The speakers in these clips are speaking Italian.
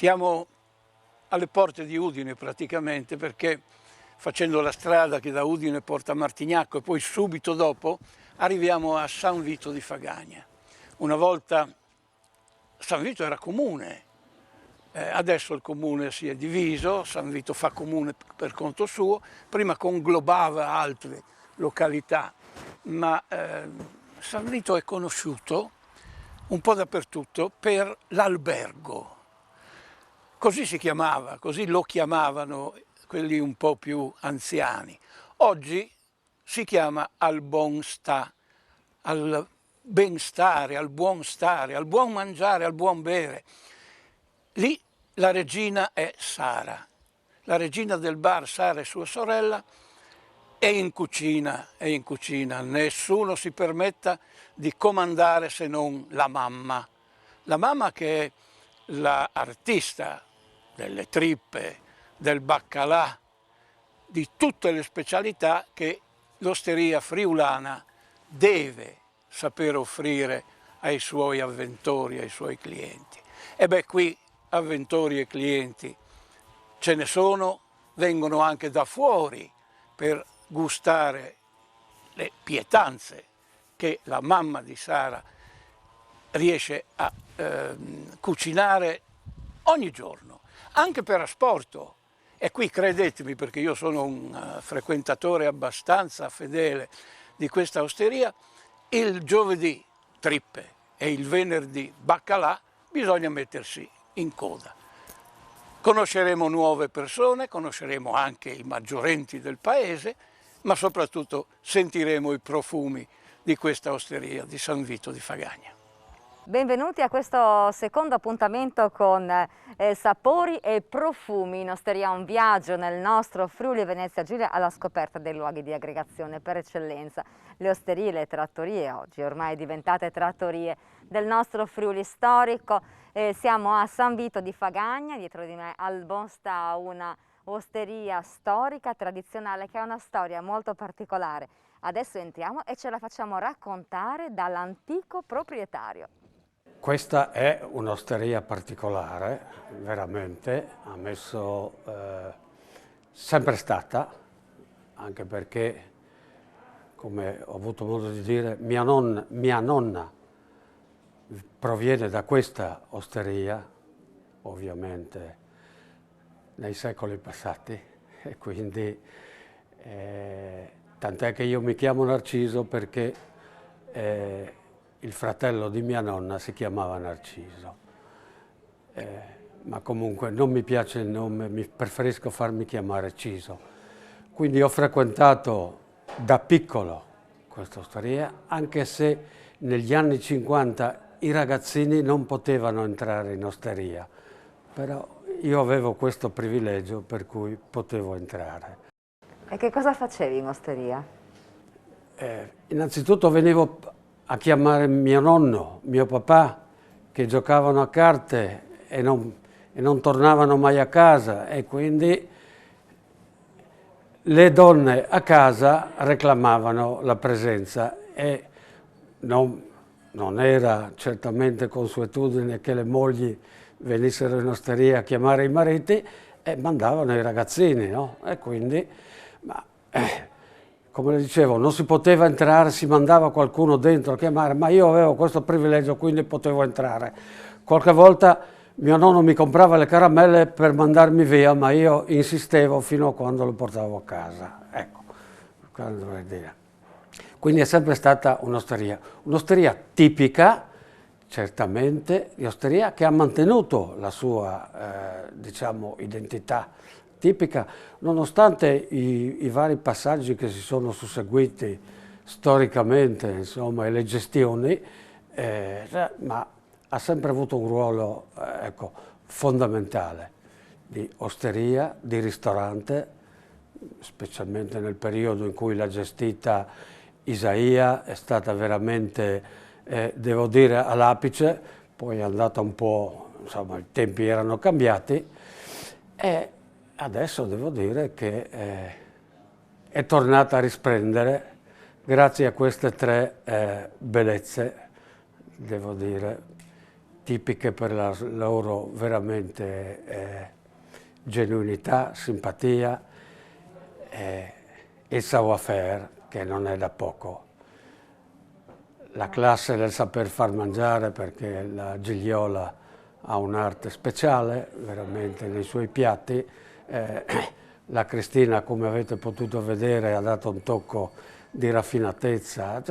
Siamo alle porte di Udine praticamente, perché facendo la strada che da Udine porta a Martignacco e poi subito dopo arriviamo a San Vito di Fagagna. Una volta San Vito era comune, adesso il comune si è diviso, San Vito fa comune per conto suo, prima conglobava altre località, ma San Vito è conosciuto un po' dappertutto per l'albergo. Così si chiamava, così lo chiamavano quelli un po' più anziani. Oggi si chiama al buon sta, al benstare, al buon stare, al buon mangiare, al buon bere. Lì la regina è Sara, la regina del bar Sara e sua sorella è in cucina, nessuno si permetta di comandare se non la mamma che è l'artista delle trippe, del baccalà, di tutte le specialità che l'osteria friulana deve saper offrire ai suoi avventori, ai suoi clienti. E beh, qui avventori e clienti ce ne sono, vengono anche da fuori per gustare le pietanze che la mamma di Sara riesce a cucinare ogni giorno, anche per asporto. E qui credetemi, perché io sono un frequentatore abbastanza fedele di questa osteria, il giovedì trippe e il venerdì baccalà bisogna mettersi in coda. Conosceremo nuove persone, conosceremo anche i maggiorenti del paese, ma soprattutto sentiremo i profumi di questa osteria di San Vito di Fagagna. Benvenuti a questo secondo appuntamento con Sapori e Profumi in Osteria, un viaggio nel nostro Friuli Venezia Giulia alla scoperta dei luoghi di aggregazione per eccellenza, le osterie, le trattorie, oggi ormai diventate trattorie del nostro Friuli storico. Siamo a San Vito di Fagagna, dietro di me al Bon sta una osteria storica, tradizionale, che ha una storia molto particolare. Adesso entriamo e ce la facciamo raccontare dall'antico proprietario. Questa è un'osteria particolare, veramente, ha messo sempre stata, anche perché, come ho avuto modo di dire, mia nonna proviene da questa osteria, ovviamente nei secoli passati, e quindi tant'è che io mi chiamo Narciso perché il fratello di mia nonna si chiamava Narciso, ma comunque non mi piace il nome, preferisco farmi chiamare Ciso. Quindi ho frequentato da piccolo questa osteria, anche se negli anni 50 i ragazzini non potevano entrare in osteria, però io avevo questo privilegio per cui potevo entrare. E che cosa facevi in osteria? Innanzitutto venivo a chiamare mio nonno, mio papà, che giocavano a carte e non tornavano mai a casa, e quindi le donne a casa reclamavano la presenza, e non era certamente consuetudine che le mogli venissero in osteria a chiamare i mariti, e mandavano i ragazzini, no? E quindi, come le dicevo, non si poteva entrare, si mandava qualcuno dentro a chiamare, ma io avevo questo privilegio, quindi potevo entrare. Qualche volta mio nonno mi comprava le caramelle per mandarmi via, ma io insistevo fino a quando lo portavo a casa. Ecco, cosa dovrei dire. Quindi è sempre stata un'osteria tipica, certamente, di osteria che ha mantenuto la sua, diciamo, identità tipica, nonostante i vari passaggi che si sono susseguiti storicamente, insomma, e le gestioni, ma ha sempre avuto un ruolo ecco, fondamentale di osteria, di ristorante, specialmente nel periodo in cui l'ha gestita Isaia, è stata veramente, devo dire, all'apice, poi è andata un po', insomma, i tempi erano cambiati, e adesso devo dire che è tornata a risplendere grazie a queste tre bellezze, devo dire, tipiche per la loro veramente genuinità, simpatia e savoir-faire, che non è da poco. La classe del saper far mangiare, perché la Gigliola ha un'arte speciale veramente nei suoi piatti. La Cristina, come avete potuto vedere, ha dato un tocco di raffinatezza,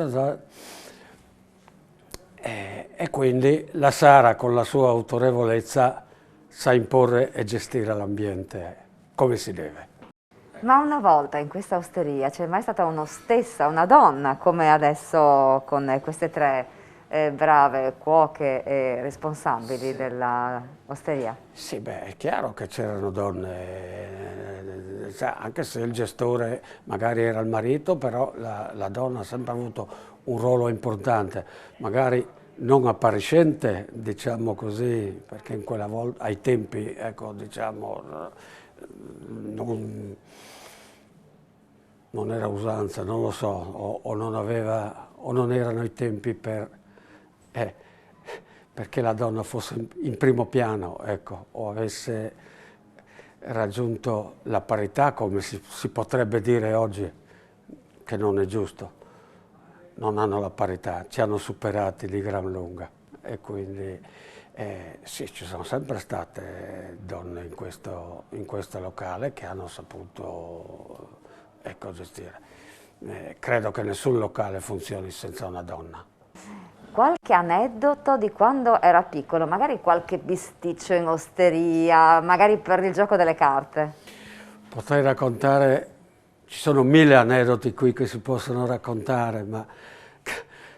e quindi la Sara, con la sua autorevolezza, sa imporre e gestire l'ambiente come si deve. Ma una volta in questa osteria c'è mai stata un'ostessa, una donna, come adesso con queste tre brave cuoche e responsabili della osteria? Sì, beh, è chiaro che c'erano donne, anche se il gestore magari era il marito, però la donna ha sempre avuto un ruolo importante, magari non appariscente, diciamo così, perché in quella volta, ai tempi, ecco, diciamo, non era usanza, non lo so, o non aveva, o non erano i tempi perché la donna fosse in primo piano, ecco, o avesse raggiunto la parità, come si potrebbe dire oggi, che non è giusto. Non hanno la parità, ci hanno superati di gran lunga, e quindi sì, ci sono sempre state donne in questo locale che hanno saputo, ecco, gestire. Credo che nessun locale funzioni senza una donna. Qualche aneddoto di quando era piccolo, magari qualche bisticcio in osteria, magari per il gioco delle carte? Potrei raccontare, ci sono 1000 aneddoti qui che si possono raccontare, ma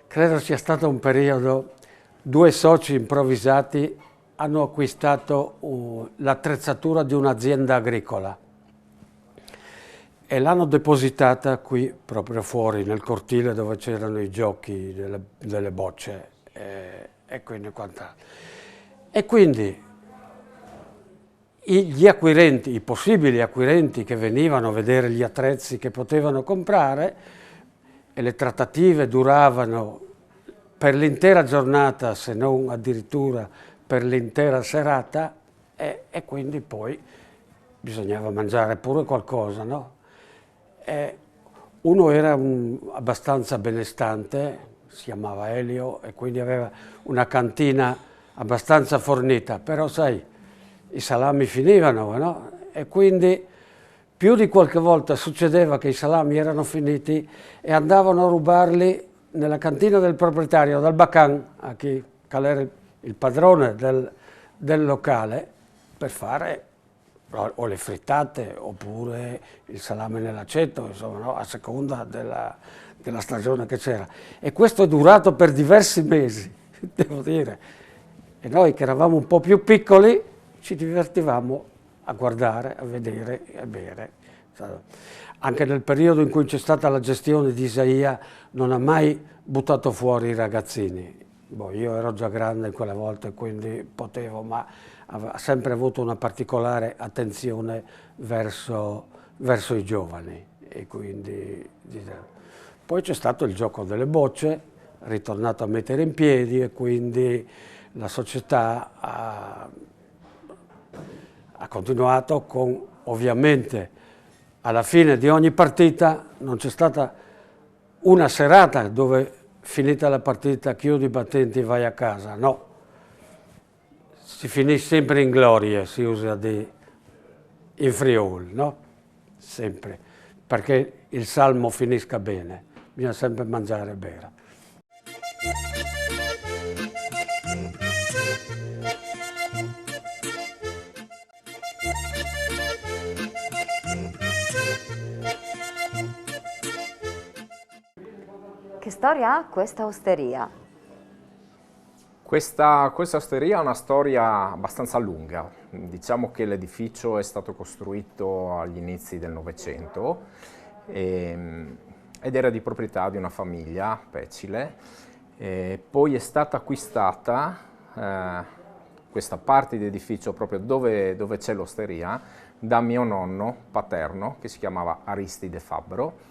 credo sia stato un periodo, 2 soci improvvisati hanno acquistato l'attrezzatura di un'azienda agricola e l'hanno depositata qui proprio fuori nel cortile dove c'erano i giochi delle bocce e quindi quant'altro. E quindi gli acquirenti, i possibili acquirenti che venivano a vedere gli attrezzi che potevano comprare, e le trattative duravano per l'intera giornata, se non addirittura per l'intera serata, e quindi poi bisognava mangiare pure qualcosa, no? Uno era abbastanza benestante, si chiamava Elio, e quindi aveva una cantina abbastanza fornita, però sai, i salami finivano, no? E quindi più di qualche volta succedeva che i salami erano finiti e andavano a rubarli nella cantina del proprietario, dal bacan, a chi era il padrone del locale, per fare o le frittate oppure il salame nell'aceto, insomma, no? A seconda della stagione che c'era. E questo è durato per diversi mesi, devo dire. E noi che eravamo un po' più piccoli ci divertivamo a guardare, a vedere e a bere. Anche nel periodo in cui c'è stata la gestione di Isaia non ha mai buttato fuori i ragazzini. Io ero già grande quella volta e quindi potevo, ma ha sempre avuto una particolare attenzione verso i giovani. E quindi, poi c'è stato il gioco delle bocce, ritornato a mettere in piedi, e quindi la società ha continuato con, ovviamente, alla fine di ogni partita non c'è stata una serata dove, finita la partita, chiudi i battenti e vai a casa, no. Si finisce sempre in gloria, si usa in Friuli, no? Sempre, perché il salmo finisca bene, bisogna sempre mangiare e bere. Che storia ha questa osteria? Questa osteria ha una storia abbastanza lunga. Diciamo che l'edificio è stato costruito agli inizi del Novecento ed era di proprietà di una famiglia, Pecile. Poi è stata acquistata questa parte di edificio proprio dove c'è l'osteria da mio nonno paterno, che si chiamava Aristide Fabbro,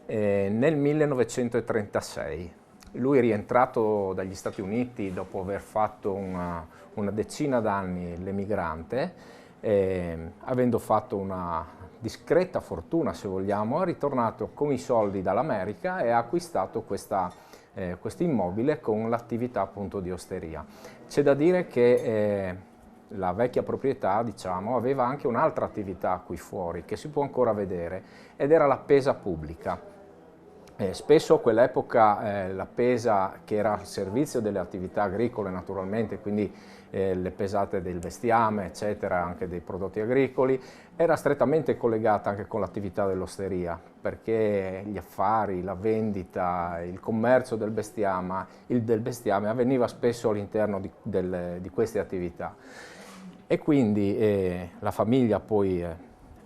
nel 1936. lui è rientrato dagli Stati Uniti dopo aver fatto una decina d'anni l'emigrante, avendo fatto una discreta fortuna, se vogliamo, è ritornato con i soldi dall'America e ha acquistato questo immobile con l'attività appunto di osteria. C'è da dire che la vecchia proprietà, diciamo, aveva anche un'altra attività qui fuori che si può ancora vedere, ed era la pesa pubblica. Spesso a quell'epoca la pesa, che era al servizio delle attività agricole naturalmente, quindi le pesate del bestiame, eccetera, anche dei prodotti agricoli, era strettamente collegata anche con l'attività dell'osteria, perché gli affari, la vendita, il commercio del bestiame avveniva spesso all'interno di queste attività. E quindi la famiglia poi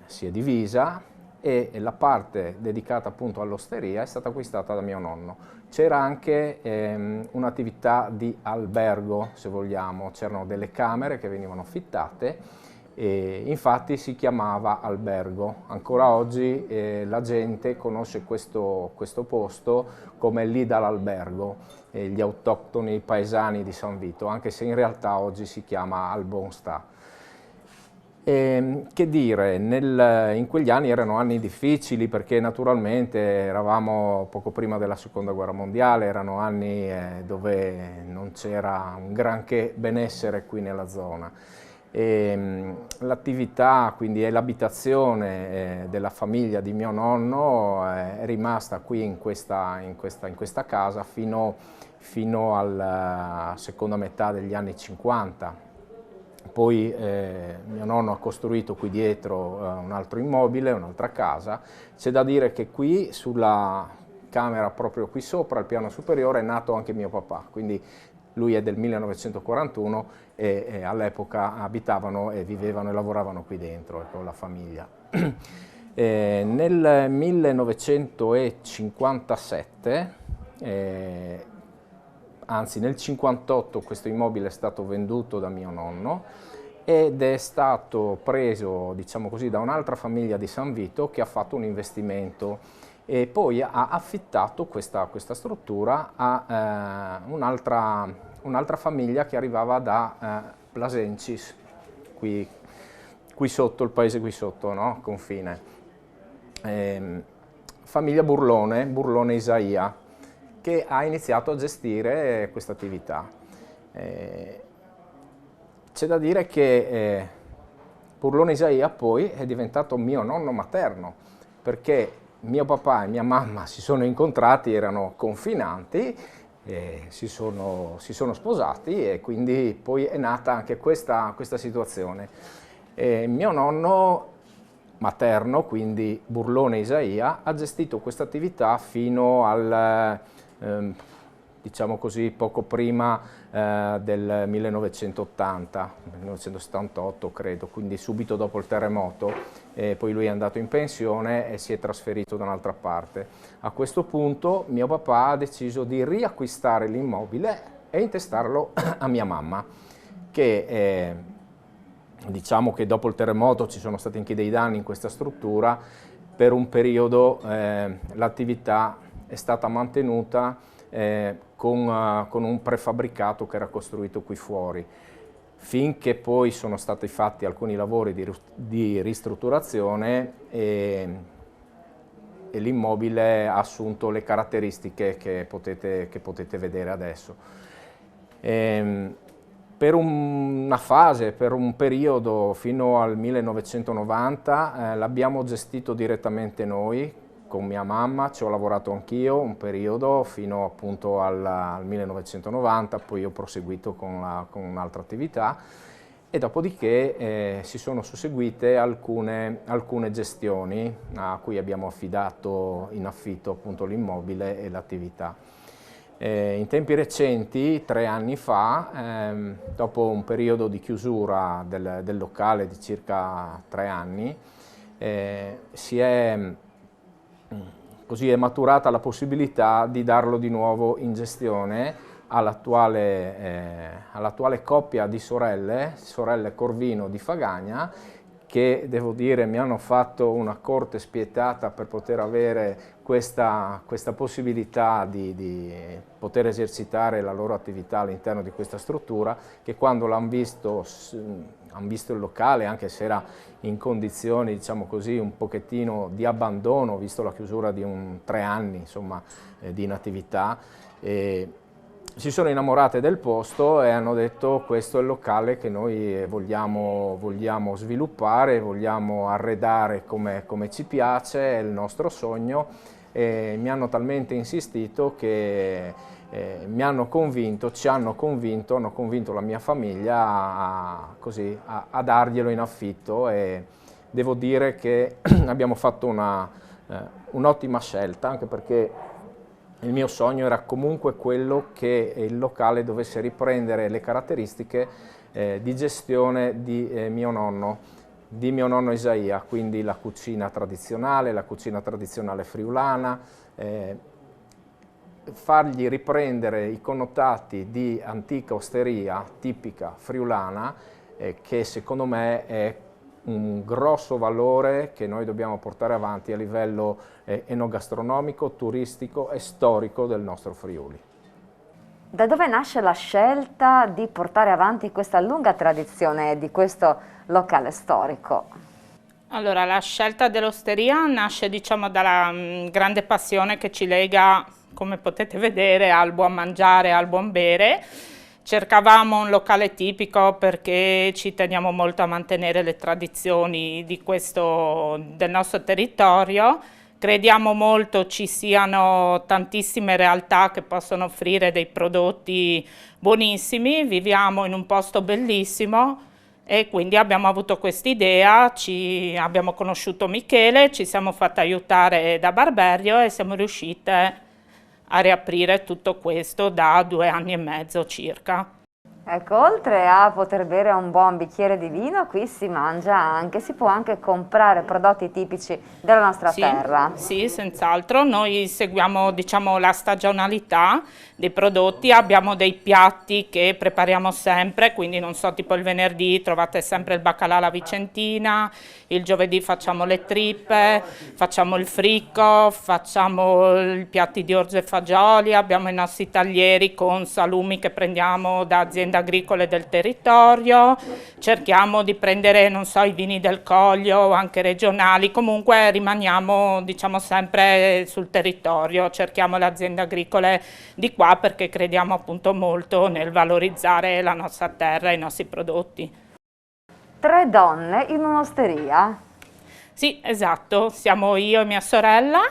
si è divisa, e la parte dedicata appunto all'osteria è stata acquistata da mio nonno. C'era anche un'attività di albergo, se vogliamo, c'erano delle camere che venivano affittate e infatti si chiamava albergo. Ancora oggi la gente conosce questo posto come lì dall'albergo, gli autoctoni paesani di San Vito, anche se in realtà oggi si chiama Albonsta. Che dire, in quegli anni erano anni difficili perché naturalmente eravamo poco prima della seconda guerra mondiale, erano anni dove non c'era un granché benessere qui nella zona. L'attività, quindi l'abitazione della famiglia di mio nonno è rimasta qui in questa casa fino alla seconda metà degli anni 50. Poi mio nonno ha costruito qui dietro un altro immobile, un'altra casa. C'è da dire che qui sulla camera proprio qui sopra, al piano superiore, è nato anche mio papà, quindi lui è del 1941 e all'epoca abitavano e vivevano e lavoravano qui dentro con la famiglia. Nel 1957, anzi nel 1958, questo immobile è stato venduto da mio nonno ed è stato preso, diciamo così, da un'altra famiglia di San Vito che ha fatto un investimento e poi ha affittato questa struttura a un'altra famiglia che arrivava da Plasencis, qui sotto, il paese qui sotto, no? Confine. Famiglia Burlone Isaia, che ha iniziato a gestire questa attività. C'è da dire che Burlone Isaia poi è diventato mio nonno materno, perché mio papà e mia mamma si sono incontrati, erano confinanti, si sono sposati e quindi poi è nata anche questa situazione. Mio nonno materno, quindi Burlone Isaia, ha gestito questa attività fino al diciamo così, poco prima del 1980, 1978 credo, quindi subito dopo il terremoto, poi lui è andato in pensione e si è trasferito da un'altra parte. A questo punto mio papà ha deciso di riacquistare l'immobile e intestarlo a mia mamma, che diciamo che dopo il terremoto ci sono stati anche dei danni in questa struttura, per un periodo l'attività è stata mantenuta con un prefabbricato che era costruito qui fuori, finché poi sono stati fatti alcuni lavori di ristrutturazione e l'immobile ha assunto le caratteristiche che potete vedere adesso. Per una fase, per un periodo fino al 1990 l'abbiamo gestito direttamente noi, con mia mamma, ci ho lavorato anch'io un periodo fino appunto al 1990, poi ho proseguito con un'altra attività e dopodiché si sono susseguite alcune gestioni a cui abbiamo affidato in affitto appunto l'immobile e l'attività. In tempi recenti, 3 anni fa, dopo un periodo di chiusura del locale di circa 3 anni, così è maturata la possibilità di darlo di nuovo in gestione all'attuale coppia di sorelle Corvino di Fagagna, che devo dire mi hanno fatto una corte spietata per poter avere questa possibilità di poter esercitare la loro attività all'interno di questa struttura, che quando l'hanno visto il locale, anche se era in condizioni, diciamo così, un pochettino di abbandono, visto la chiusura di 3 anni, insomma, di inattività, si sono innamorate del posto e hanno detto: questo è il locale che noi vogliamo sviluppare, vogliamo arredare come ci piace, è il nostro sogno. E mi hanno talmente insistito che hanno convinto la mia famiglia a darglielo in affitto, e devo dire che abbiamo fatto un'ottima scelta, anche perché il mio sogno era comunque quello che il locale dovesse riprendere le caratteristiche di gestione di mio nonno Isaia, quindi la cucina tradizionale friulana, fargli riprendere i connotati di antica osteria tipica friulana, che secondo me è un grosso valore che noi dobbiamo portare avanti a livello enogastronomico, turistico e storico del nostro Friuli. Da dove nasce la scelta di portare avanti questa lunga tradizione di questo locale storico? Allora, la scelta dell'osteria nasce, diciamo, dalla grande passione che ci lega, come potete vedere, al buon mangiare, al buon bere. Cercavamo un locale tipico perché ci teniamo molto a mantenere le tradizioni del nostro territorio. Crediamo molto ci siano tantissime realtà che possono offrire dei prodotti buonissimi, viviamo in un posto bellissimo e quindi abbiamo avuto quest'idea, abbiamo conosciuto Michele, ci siamo fatti aiutare da Barberio e siamo riuscite a riaprire tutto questo da 2 anni e mezzo circa. Ecco, oltre a poter bere un buon bicchiere di vino, qui si mangia anche, si può anche comprare prodotti tipici della nostra terra. Sì, senz'altro. Noi seguiamo, diciamo, la stagionalità dei prodotti, abbiamo dei piatti che prepariamo sempre, quindi non so, tipo il venerdì trovate sempre il baccalà alla vicentina, il giovedì facciamo le trippe, facciamo il fricco, facciamo i piatti di orzo e fagioli, abbiamo i nostri taglieri con salumi che prendiamo da aziende agricole del territorio, cerchiamo di prendere, non so, i vini del Coglio, anche regionali, comunque rimaniamo, diciamo, sempre sul territorio, cerchiamo le aziende agricole di qua perché crediamo appunto molto nel valorizzare la nostra terra e i nostri prodotti. 3 donne in un'osteria? Sì, esatto, siamo io e mia sorella,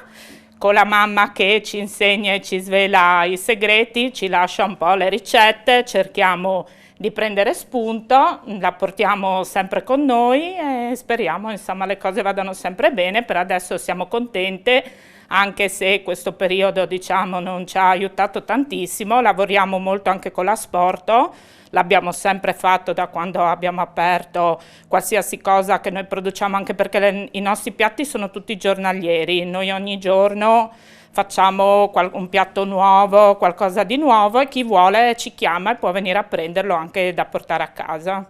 con la mamma che ci insegna e ci svela i segreti, ci lascia un po' le ricette, cerchiamo di prendere spunto, la portiamo sempre con noi e speriamo, insomma, le cose vadano sempre bene. Per adesso siamo contente, anche se questo periodo, diciamo, non ci ha aiutato tantissimo. Lavoriamo molto anche con l'asporto, l'abbiamo sempre fatto da quando abbiamo aperto, qualsiasi cosa che noi produciamo, anche perché i nostri piatti sono tutti giornalieri, noi ogni giorno facciamo un piatto nuovo, qualcosa di nuovo, e chi vuole ci chiama e può venire a prenderlo anche da portare a casa.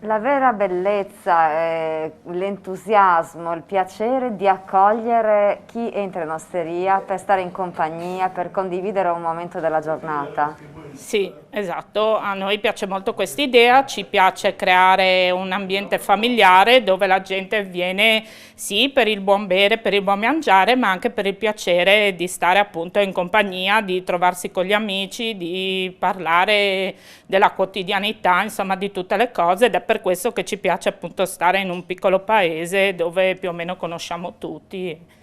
La vera bellezza, l'entusiasmo, il piacere di accogliere chi entra in osteria per stare in compagnia, per condividere un momento della giornata. Sì, esatto, a noi piace molto questa idea, ci piace creare un ambiente familiare dove la gente viene sì per il buon bere, per il buon mangiare, ma anche per il piacere di stare appunto in compagnia, di trovarsi con gli amici, di parlare della quotidianità, insomma di tutte le cose, ed è per questo che ci piace appunto stare in un piccolo paese dove più o meno conosciamo tutti.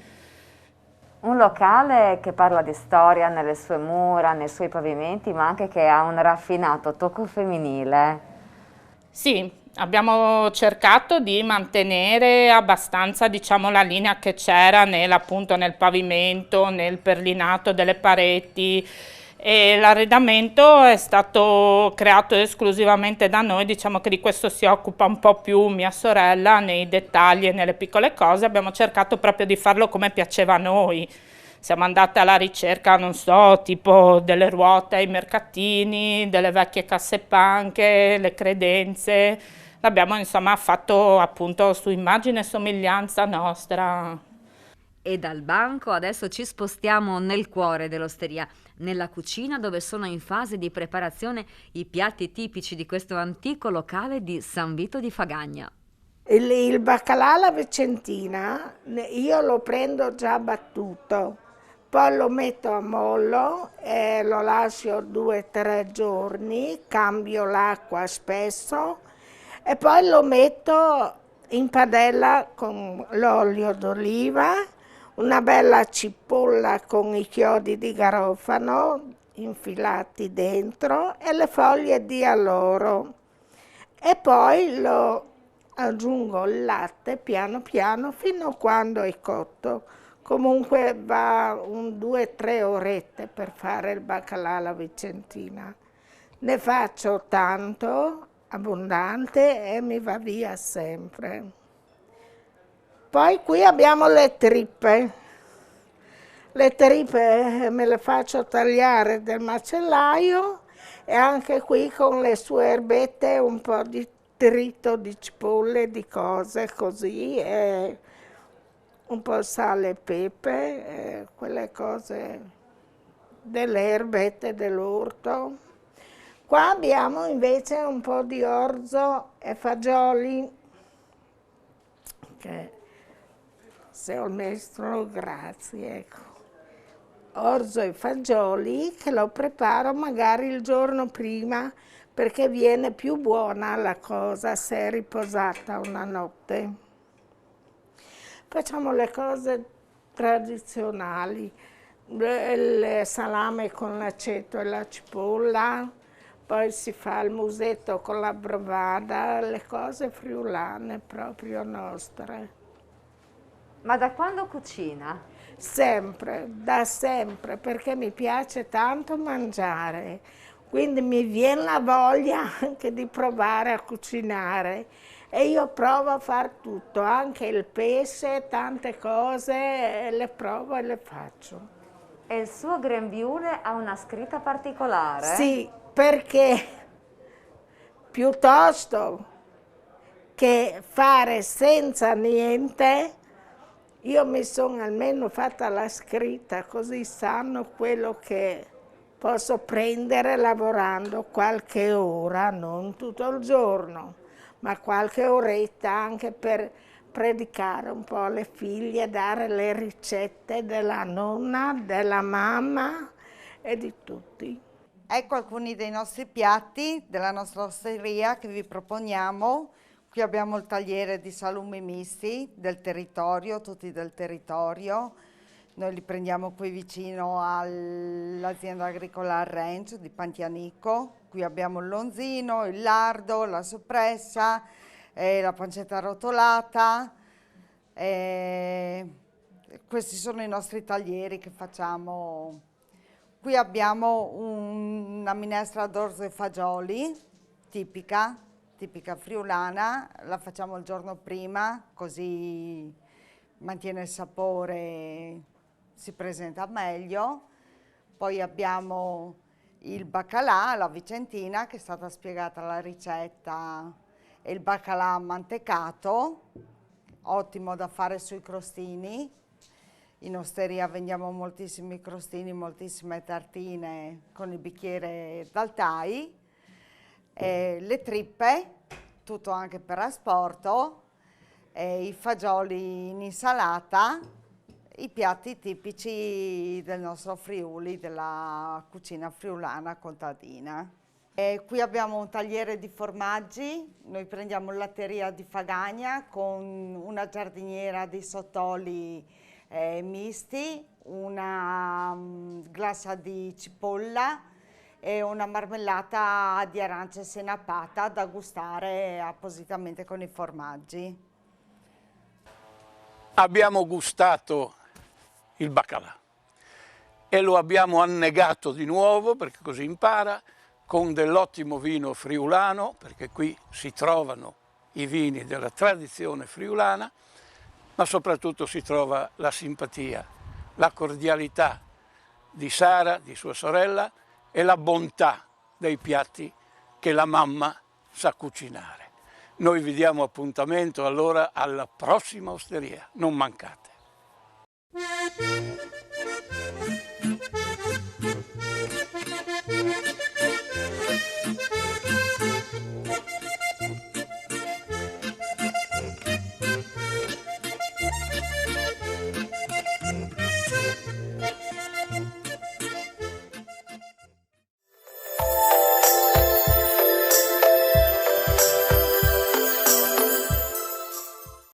Un locale che parla di storia nelle sue mura, nei suoi pavimenti, ma anche che ha un raffinato tocco femminile. Sì, abbiamo cercato di mantenere abbastanza, diciamo, la linea che c'era appunto nel pavimento, nel perlinato delle pareti, e l'arredamento è stato creato esclusivamente da noi, diciamo che di questo si occupa un po' più mia sorella nei dettagli e nelle piccole cose. Abbiamo cercato proprio di farlo come piaceva a noi. Siamo andate alla ricerca, non so, tipo delle ruote ai mercatini, delle vecchie casse panche, le credenze. l'abbiamo insomma fatto appunto su immagine e somiglianza nostra. E dal banco adesso ci spostiamo nel cuore dell'osteria, nella cucina dove sono in fase di preparazione i piatti tipici di questo antico locale di San Vito di Fagagna. Il baccalà alla vicentina io lo prendo già battuto, poi lo metto a mollo e lo lascio 2-3 giorni, cambio l'acqua spesso e poi lo metto in padella con l'olio d'oliva, una bella cipolla con i chiodi di garofano infilati dentro e le foglie di alloro. E poi lo aggiungo il latte piano piano fino a quando è cotto. Comunque va 2-3 orette per fare il baccalà alla vicentina. Ne faccio tanto, abbondante e mi va via sempre. Poi qui abbiamo le trippe. Le trippe me le faccio tagliare del macellaio e anche qui con le sue erbette un po' di trito di cipolle, di cose così, e un po' sale e pepe, quelle cose delle erbette dell'orto. Qua abbiamo invece un po' di orzo e fagioli, che se ho il maestro, grazie, ecco. Orzo e fagioli che lo preparo magari il giorno prima perché viene più buona la cosa se è riposata una notte. Facciamo le cose tradizionali, il salame con l'aceto e la cipolla, poi si fa il musetto con la bravada, le cose friulane proprio nostre. Ma da quando cucina? Sempre, da sempre, perché mi piace tanto mangiare, quindi mi viene la voglia anche di provare a cucinare e io provo a fare tutto, anche il pesce, tante cose, le provo e le faccio. E il suo grembiule ha una scritta particolare? Sì, perché piuttosto che fare senza niente, io mi sono almeno fatta la scritta, così sanno quello che posso prendere lavorando qualche ora, non tutto il giorno, ma qualche oretta anche per predicare un po' alle figlie, dare le ricette della nonna, della mamma e di tutti. Ecco alcuni dei nostri piatti della nostra osteria che vi proponiamo. Qui abbiamo il tagliere di salumi misti del territorio, tutti del territorio. Noi li prendiamo qui vicino all'azienda agricola Ranch di Pantianico. Qui abbiamo il lonzino, il lardo, la soppressa, la pancetta arrotolata. Questi sono i nostri taglieri che facciamo. Qui abbiamo una minestra d'orzo e fagioli, tipica friulana, la facciamo il giorno prima, così mantiene il sapore, si presenta meglio. Poi abbiamo il baccalà alla vicentina, che è stata spiegata la ricetta, e il baccalà mantecato, ottimo da fare sui crostini. In osteria vendiamo moltissimi crostini, moltissime tartine con il bicchiere d'altai. Le trippe, tutto anche per asporto, i fagioli in insalata, i piatti tipici del nostro Friuli, della cucina friulana contadina. Qui abbiamo un tagliere di formaggi, noi prendiamo il latteria di Fagagna con una giardiniera di sottoli misti, una glassa di cipolla e una marmellata di arance senapata da gustare appositamente con i formaggi. Abbiamo gustato il baccalà e lo abbiamo annegato di nuovo, perché così impara, con dell'ottimo vino friulano, perché qui si trovano i vini della tradizione friulana, ma soprattutto si trova la simpatia, la cordialità di Sara, di sua sorella, e la bontà dei piatti che la mamma sa cucinare. Noi vi diamo appuntamento allora alla prossima osteria, non mancate.